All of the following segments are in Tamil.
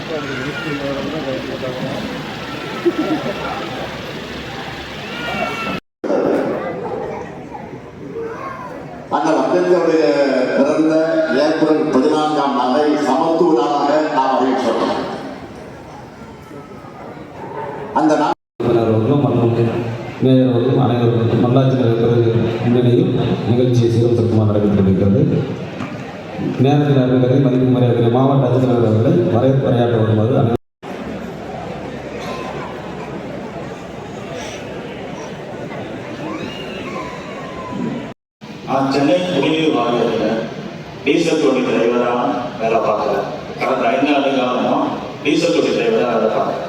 அந்த மக்களுடைய பிறந்த ஏப்ரல் 14ஆம் நாளை சமத்துவ நாளாக நாம் அறிவிச்சோம். அந்த மேயர் அவர்களும் அனைவருக்கும் நல்லாட்சி நடைபெறும் முன்னிலையில் நிகழ்ச்சியை சீர்திருத்தமாக நடைபெற்றிருக்கிறது. நேரத்தில் அறிவிக்கிறதை மதிப்பு மரியாதை மாவட்ட ஆட்சித்தலைவர் அவர்களை வரவேற்புரையாற்ற வருமாறு சென்னை குடிநீர் வாரியத்தில் டீசல் தொட்டி டிரைவராக வேலை பார்க்குறேன். கடந்த 5 ஆண்டு காலமாக டீசல் தொட்டி டிரைவராக வேலை பார்க்குறேன்.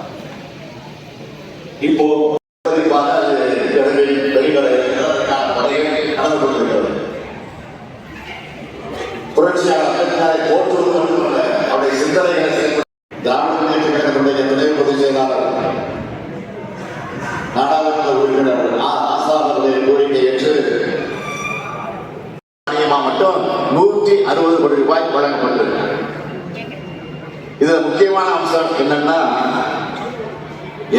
இப்போ புரட்சியாளர் போற்றுவதற்கு அவருடைய சிந்தனைகளை திராவிட முன்னேற்ற கழகத்துடைய துணை பொதுச் செயலாளர் நாடாளுமன்ற உறுப்பினர் ஆசானுடைய கோரிக்கை ஏற்று மட்டும் 160 கோடி ரூபாய் வழங்கப்பட்டது. இதுல முக்கியமான அம்சம் என்னன்னா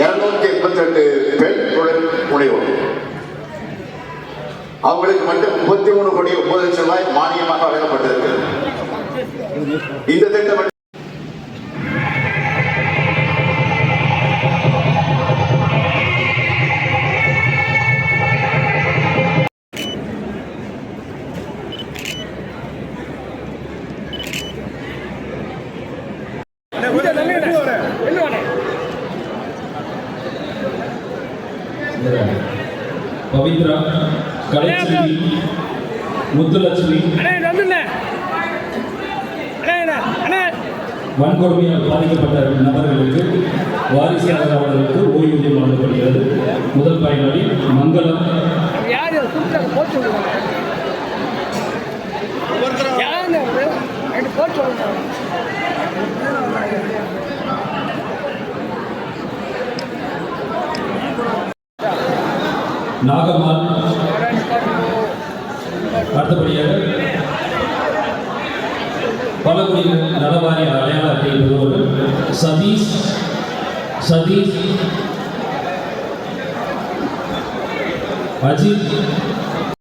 288 பெண் தொழில் முனைவோர் அவங்களுக்கு மட்டும் 33 கோடி 9 லட்சம் ரூபாய் மானியமாக வழங்கப்பட்டிருக்கு. இந்த திட்டம் பவித்ரா, கலைச்செல்வி, முத்துலட்சுமி வன்கொடுமையால் பாதிக்கப்பட்ட நபர்களுக்கு வாரிசாளர் அவர்களுக்கு ஓய்வூதியம் வழங்கப்படுகிறது. முதல் பயனாளி மங்களம். நாகம்மாள். அடுத்தபடியாக பழங்குடி நலவாரிய அடையாள அட்டை பெறுவர்கள் சதீஷ் அஜித்